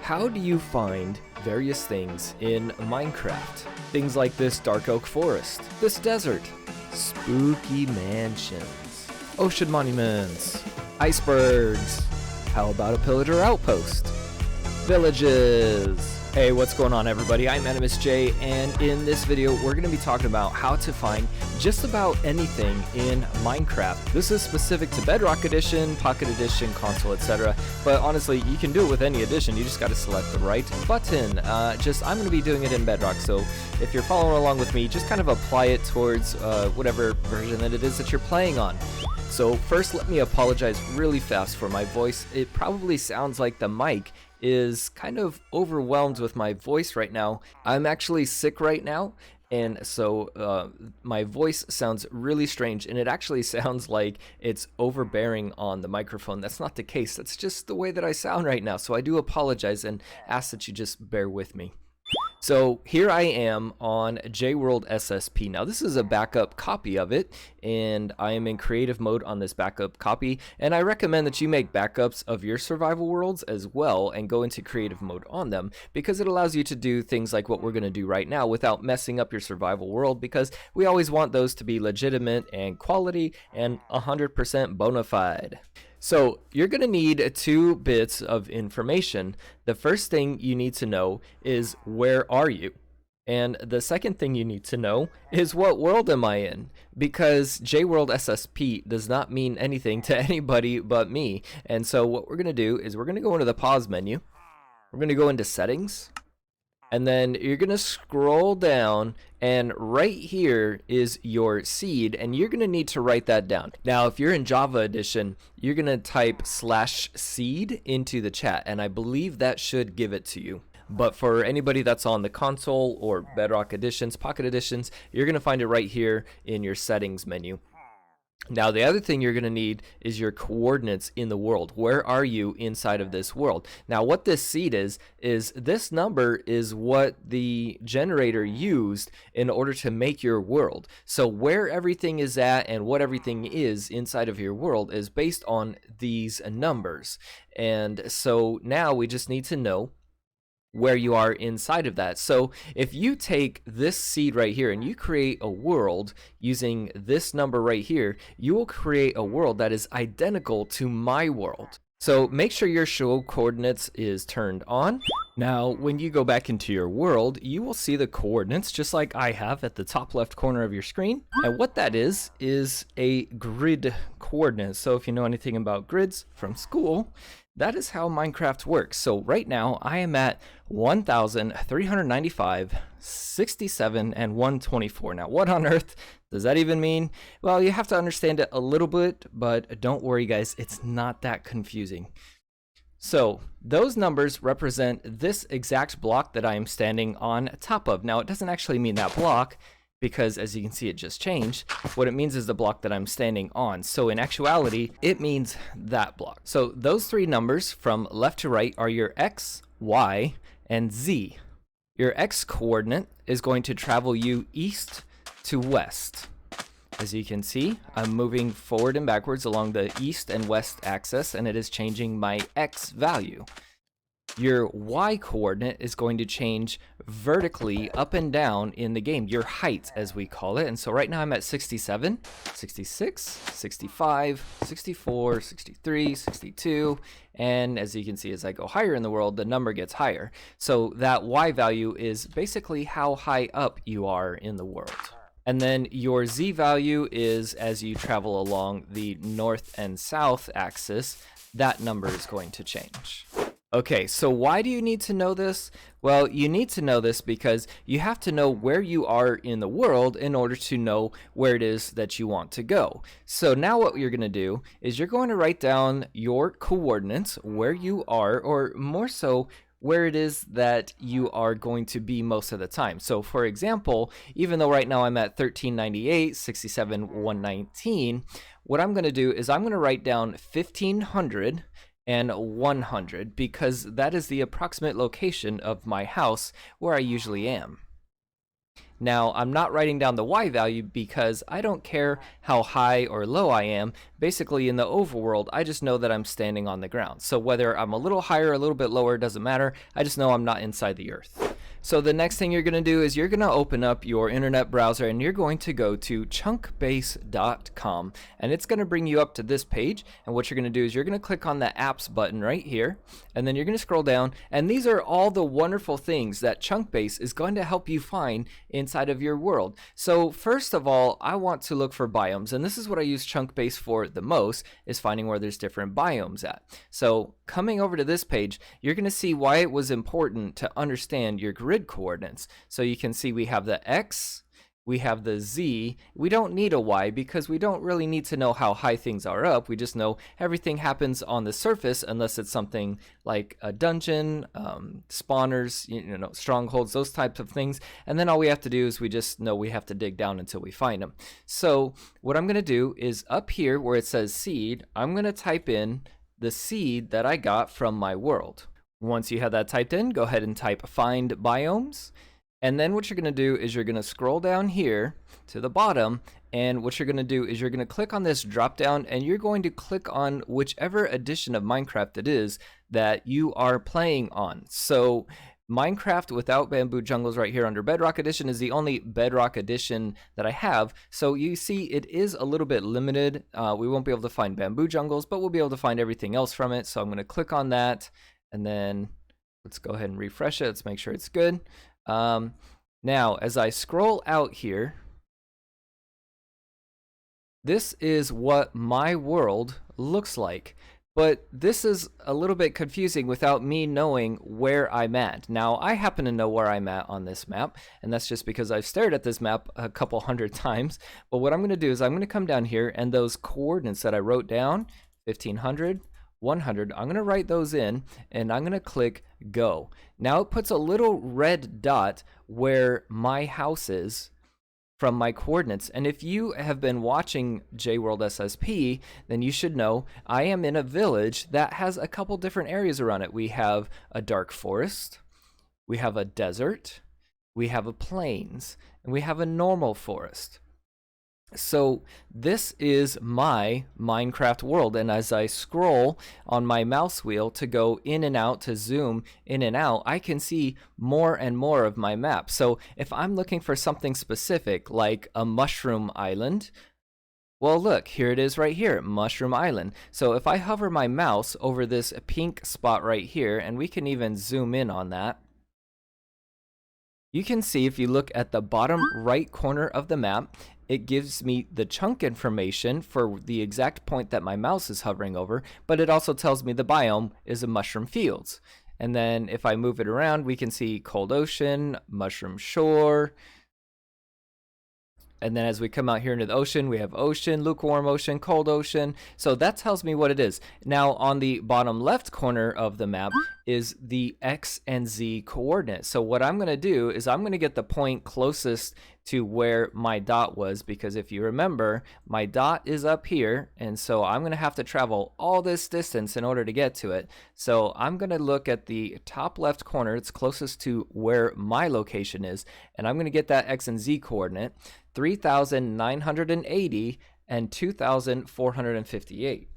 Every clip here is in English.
How do you find various things in Minecraft? Things like this dark oak forest, this desert, spooky mansions, ocean monuments, icebergs. How about a pillager outpost? Villages. Hey, what's going on everybody? I'm Animus J, and in this video we're going to be talking about how to find just about anything in Minecraft. This is specific to Bedrock Edition, Pocket Edition, Console, etc. But honestly, you can do it with any edition. You just got to select the right button. I'm going to be doing it in Bedrock, so if you're following along with me, just kind of apply it towards whatever version that it is that you're playing on. So first, let me apologize really fast for my voice. It probably sounds like the mic is kind of overwhelmed with my voice right now. I'm actually sick right now, and so my voice sounds really strange, and it actually sounds like it's overbearing on the microphone. That's not the case. That's just the way that I sound right now. So I do apologize and ask that you just bear with me. So here I am on JWorld SSP. Now this is a backup copy of it, and I am in creative mode on this backup copy, and I recommend that you make backups of your survival worlds as well and go into creative mode on them, because it allows you to do things like what we're going to do right now without messing up your survival world, because we always want those to be legitimate and quality and 100% bona fide. So you're going to need 2 bits of information. The first thing you need to know is, where are you? And the second thing you need to know is, what world am I in? Because JWorld SSP does not mean anything to anybody but me. And so what we're going to do is we're going to go into the pause menu. We're going to go into settings. And then you're going to scroll down, and right here is your seed, and you're going to need to write that down. Now, if you're in Java Edition, you're going to type /seed into the chat, and I believe that should give it to you. But for anybody that's on the console or Bedrock Editions, Pocket Editions, you're going to find it right here in your settings menu. Now, the other thing you're going to need is your coordinates in the world. Where are you inside of this world? Now, what this seed is this number is what the generator used in order to make your world. So where everything is at and what everything is inside of your world is based on these numbers. And so now we just need to know where you are inside of that. So if you take this seed right here and you create a world using this number right here, you will create a world that is identical to my world. So make sure your show coordinates is turned on. Now, when you go back into your world, you will see the coordinates just like I have at the top left corner of your screen. And what that is a grid coordinate. So if you know anything about grids from school, that is how Minecraft works. So right now I am at 1,395, 67, and 124. Now, what on earth does that even mean? Well, you have to understand it a little bit, but don't worry guys, it's not that confusing. So those numbers represent this exact block that I am standing on top of. Now, it doesn't actually mean that block, because as you can see, it just changed. What it means is the block that I'm standing on. So in actuality, it means that block. So those 3 numbers from left to right are your X, Y, and Z. Your X coordinate is going to travel you east to west. As you can see, I'm moving forward and backwards along the east and west axis, and it is changing my X value. Your Y coordinate is going to change vertically up and down in the game, your height as we call it. And so right now I'm at 67, 66, 65, 64, 63, 62. And as you can see, as I go higher in the world, the number gets higher. So that Y value is basically how high up you are in the world. And then your Z value is as you travel along the north and south axis, that number is going to change. Okay, so why do you need to know this? Well, you need to know this because you have to know where you are in the world in order to know where it is that you want to go. So now what you're going to do is you're going to write down your coordinates, where you are, or more so, where it is that you are going to be most of the time. So for example, even though right now I'm at 1398, 67, 119, what I'm going to do is I'm going to write down 1500 and 100, because that is the approximate location of my house where I usually am. Now, I'm not writing down the Y value because I don't care how high or low I am. Basically, in the overworld, I just know that I'm standing on the ground. So whether I'm a little higher or a little bit lower, doesn't matter. I just know I'm not inside the earth. So the next thing you're going to do is you're going to open up your internet browser and you're going to go to chunkbase.com, and it's going to bring you up to this page. And what you're going to do is you're going to click on the apps button right here, and then you're going to scroll down, and these are all the wonderful things that Chunkbase is going to help you find inside of your world. So first of all, I want to look for biomes, and this is what I use Chunkbase for the most, is finding where there's different biomes at. So coming over to this page, you're going to see why it was important to understand your grid coordinates. So you can see we have the X, we have the Z. We don't need a Y because we don't really need to know how high things are up. We just know everything happens on the surface unless it's something like a dungeon, spawners, strongholds, those types of things. And then all we have to do is we just know we have to dig down until we find them. So what I'm going to do is up here where it says seed, I'm going to type in the seed that I got from my world. Once you have that typed in, go ahead and type find biomes. And then what you're going to do is you're going to scroll down here to the bottom, and what you're going to do is you're going to click on this drop down, and you're going to click on whichever edition of Minecraft it is that you are playing on. So Minecraft without bamboo jungles right here under Bedrock Edition is the only Bedrock Edition that I have. So you see it is a little bit limited. We won't be able to find bamboo jungles, but we'll be able to find everything else from it. So I'm going to click on that, and then let's go ahead and refresh it. Let's make sure it's good. Now, as I scroll out here, this is what my world looks like. But this is a little bit confusing without me knowing where I'm at. Now, I happen to know where I'm at on this map, and that's just because I've stared at this map a couple hundred times. But what I'm going to do is I'm going to come down here, and those coordinates that I wrote down, 1500, 100, I'm going to write those in, and I'm going to click go. Now it puts a little red dot where my house is from my coordinates. And if you have been watching JWorld SSP, then you should know I am in a village that has a couple different areas around it. We have a dark forest, we have a desert, we have a plains, and we have a normal forest. So this is my Minecraft world, and as I scroll on my mouse wheel to go in and out, to zoom in and out, I can see more and more of my map. So if I'm looking for something specific like a mushroom island, well, look, here it is right here, Mushroom Island. So if I hover my mouse over this pink spot right here, and we can even zoom in on that, you can see if you look at the bottom right corner of the map, it gives me the chunk information for the exact point that my mouse is hovering over, but it also tells me the biome is a mushroom fields. And then if I move it around, we can see cold ocean, mushroom shore. And then as we come out here into the ocean, we have ocean, lukewarm ocean, cold ocean. So that tells me what it is. Now on the bottom left corner of the map is the X and Z coordinates. So what I'm going to do is I'm going to get the point closest to where my dot was, because if you remember, my dot is up here, and so I'm going to have to travel all this distance in order to get to it. So I'm going to look at the top left corner. It's closest to where my location is, and I'm going to get that X and Z coordinate, 3,980 and 2,458.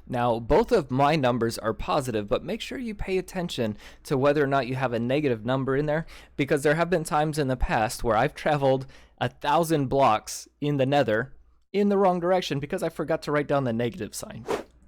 Now, both of my numbers are positive, but make sure you pay attention to whether or not you have a negative number in there, because there have been times in the past where I've traveled 1,000 blocks in the nether in the wrong direction because I forgot to write down the negative sign.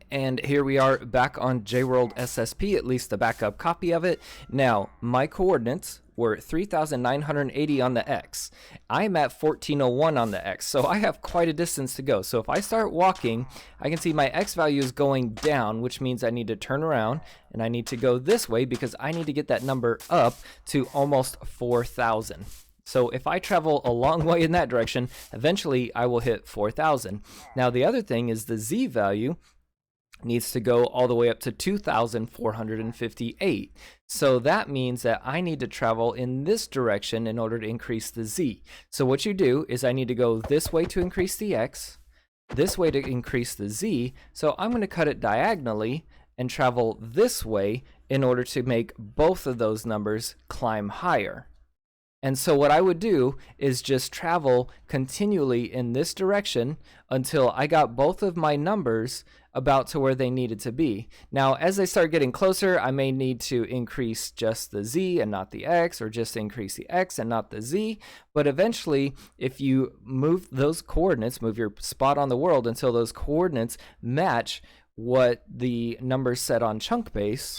And here we are back on JWorld SSP, at least the backup copy of it. Now, my coordinates were 3,980 on the X. I'm at 1,401 on the X, so I have quite a distance to go. So if I start walking, I can see my X value is going down, which means I need to turn around, and I need to go this way because I need to get that number up to almost 4,000. So if I travel a long way in that direction, eventually I will hit 4,000. Now the other thing is the Z value needs to go all the way up to 2,458. So that means that I need to travel in this direction in order to increase the Z. So what you do is I need to go this way to increase the X, this way to increase the Z. So I'm going to cut it diagonally and travel this way in order to make both of those numbers climb higher. And so what I would do is just travel continually in this direction until I got both of my numbers about to where they needed to be. Now, as they start getting closer, I may need to increase just the Z and not the X, or just increase the X and not the Z. But eventually, if you move those coordinates, move your spot on the world until those coordinates match what the numbers set on Chunkbase,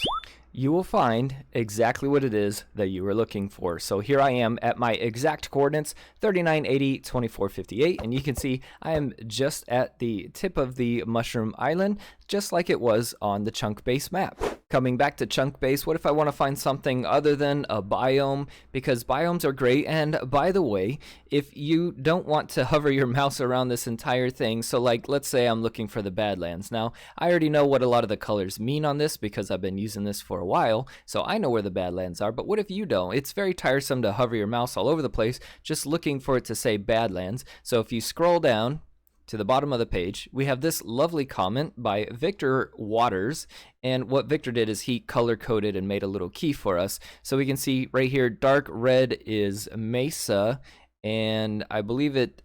you will find exactly what it is that you were looking for. So here I am at my exact coordinates, 3980, 2458, and you can see I am just at the tip of the Mushroom Island, just like it was on the Chunkbase map. Coming back to Chunkbase, what if I want to find something other than a biome? Because biomes are great, and by the way, if you don't want to hover your mouse around this entire thing, so like let's say I'm looking for the Badlands. Now, I already know what a lot of the colors mean on this because I've been using this for a while, so I know where the Badlands are, but what if you don't? It's very tiresome to hover your mouse all over the place just looking for it to say Badlands. So if you scroll down to the bottom of the page, we have this lovely comment by Victor Waters, and what Victor did is he color coded and made a little key for us. So we can see right here, dark red is Mesa, and I believe it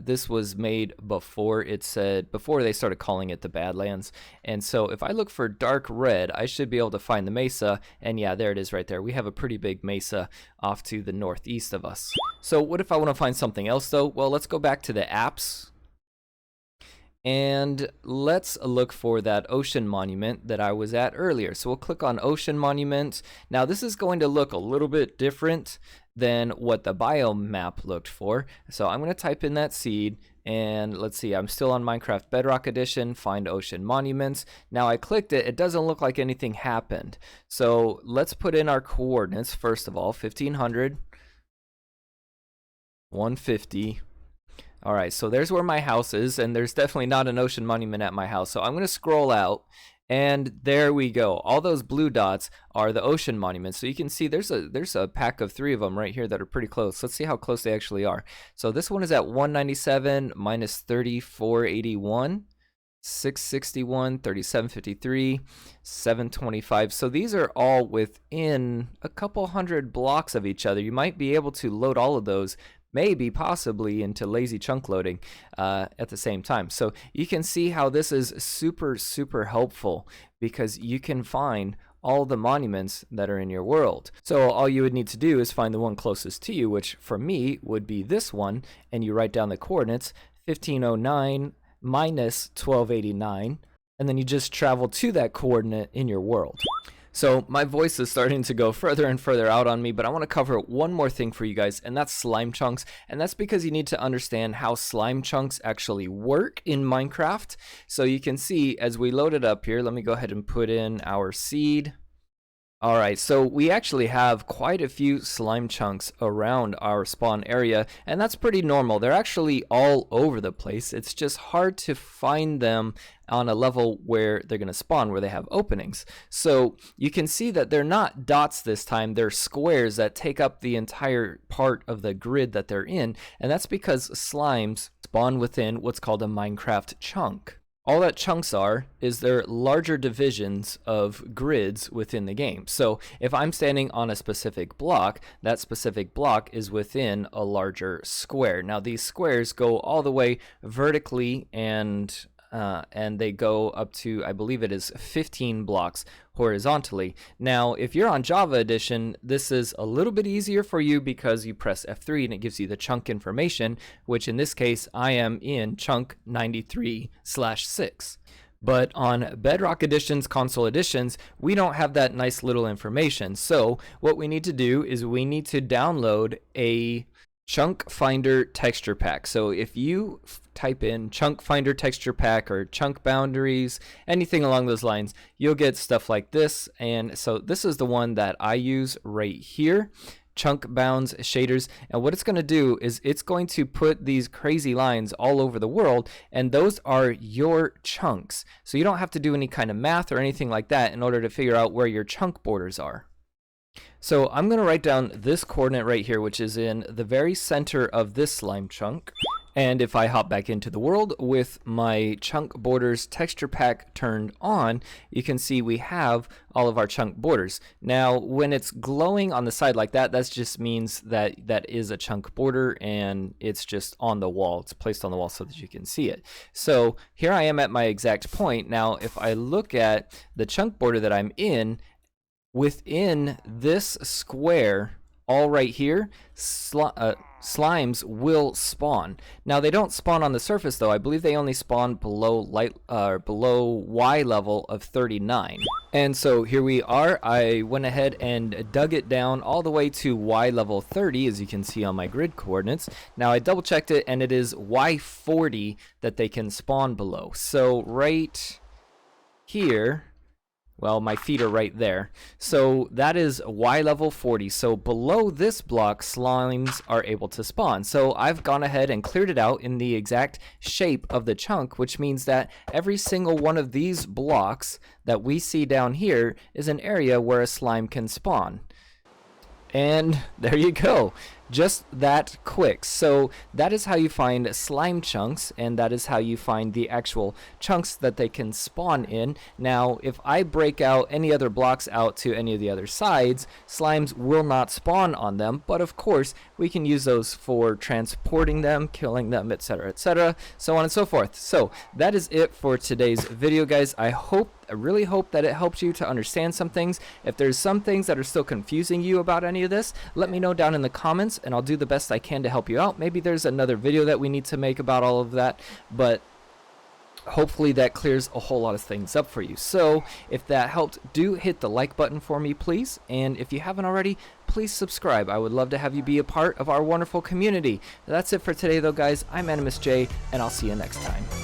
this was made before they started calling it the Badlands. And so if I look for dark red, I should be able to find the mesa, and yeah, there it is right there. We have a pretty big mesa off to the northeast of us. So what if I want to find something else though? Well, let's go back to the apps. And let's look for that ocean monument that I was at earlier. So we'll click on ocean monument. Now this is going to look a little bit different than what the biome map looked for. So I'm going to type in that seed, and let's see, I'm still on Minecraft Bedrock Edition, find ocean monuments. Now I clicked it, it doesn't look like anything happened. So let's put in our coordinates first of all, 1500, 150. All right, so there's where my house is, and there's definitely not an ocean monument at my house. So I'm going to scroll out, and there we go. All those blue dots are the ocean monuments. So you can see there's a pack of 3 of them right here that are pretty close. Let's see how close they actually are. So this one is at 197 minus 3481. 661, 3753, 725. So these are all within a couple hundred blocks of each other. You might be able to load all of those, maybe possibly into lazy chunk loading at the same time. So you can see how this is super helpful, because you can find all the monuments that are in your world. So all you would need to do is find the one closest to you, which for me would be this one, and you write down the coordinates, 1509 minus 1289, and then you just travel to that coordinate in your world. So my voice is starting to go further and further out on me, but I want to cover one more thing for you guys, and that's slime chunks. And that's because you need to understand how slime chunks actually work in Minecraft. So you can see as we load it up here, let me go ahead and put in our seed. All right, so we actually have quite a few slime chunks around our spawn area, and that's pretty normal. They're actually all over the place. It's just hard to find them on a level where they're going to spawn, where they have openings. So you can see that they're not dots this time, they're squares that take up the entire part of the grid that they're in, and that's because slimes spawn within what's called a Minecraft chunk. All that chunks are is they're larger divisions of grids within the game. So if I'm standing on a specific block, that specific block is within a larger square. Now these squares go all the way vertically, and they go up to, I believe it is 15 blocks horizontally. Now, if you're on Java Edition, this is a little bit easier for you because you press F3 and it gives you the chunk information, which in this case, I am in chunk 93/6. But on Bedrock Editions, Console Editions, we don't have that nice little information. So what we need to do is we need to download a Chunk Finder texture pack. So if you type in Chunk Finder texture pack or chunk boundaries, anything along those lines, you'll get stuff like this. And so this is the one that I use right here, chunk bounds shaders. And what it's going to do is it's going to put these crazy lines all over the world, and those are your chunks. So you don't have to do any kind of math or anything like that in order to figure out where your chunk borders are. So I'm going to write down this coordinate right here, which is in the very center of this slime chunk. And if I hop back into the world with my chunk borders texture pack turned on, you can see we have all of our chunk borders. Now, when it's glowing on the side like that, that just means that that is a chunk border and it's just on the wall. It's placed on the wall so that you can see it. So here I am at my exact point. Now, if I look at the chunk border that I'm in, within this square, all right here, slimes will spawn. Now they don't spawn on the surface though. I believe they only spawn below below Y level of 39. And so here we are. I went ahead and dug it down all the way to Y level 30, as you can see on my grid coordinates. Now I double checked it and it is Y40 that they can spawn below. So right here, well, my feet are right there. So that is Y level 40. So below this block, slimes are able to spawn. So I've gone ahead and cleared it out in the exact shape of the chunk, which means that every single one of these blocks that we see down here is an area where a slime can spawn. And there you go. Just that quick. So that is how you find slime chunks, and that is how you find the actual chunks that they can spawn in. Now, if I break out any other blocks out to any of the other sides, slimes will not spawn on them, but of course, we can use those for transporting them, killing them, etc., so on and so forth. So that is it for today's video, guys. I really hope that it helped you to understand some things. If there's some things that are still confusing you about any of this, let me know down in the comments and I'll do the best I can to help you out. Maybe there's another video that we need to make about all of that, but hopefully that clears a whole lot of things up for you. So if that helped, do hit the like button for me, please. And if you haven't already, please subscribe. I would love to have you be a part of our wonderful community. That's it for today though, guys. I'm Animus J, and I'll see you next time.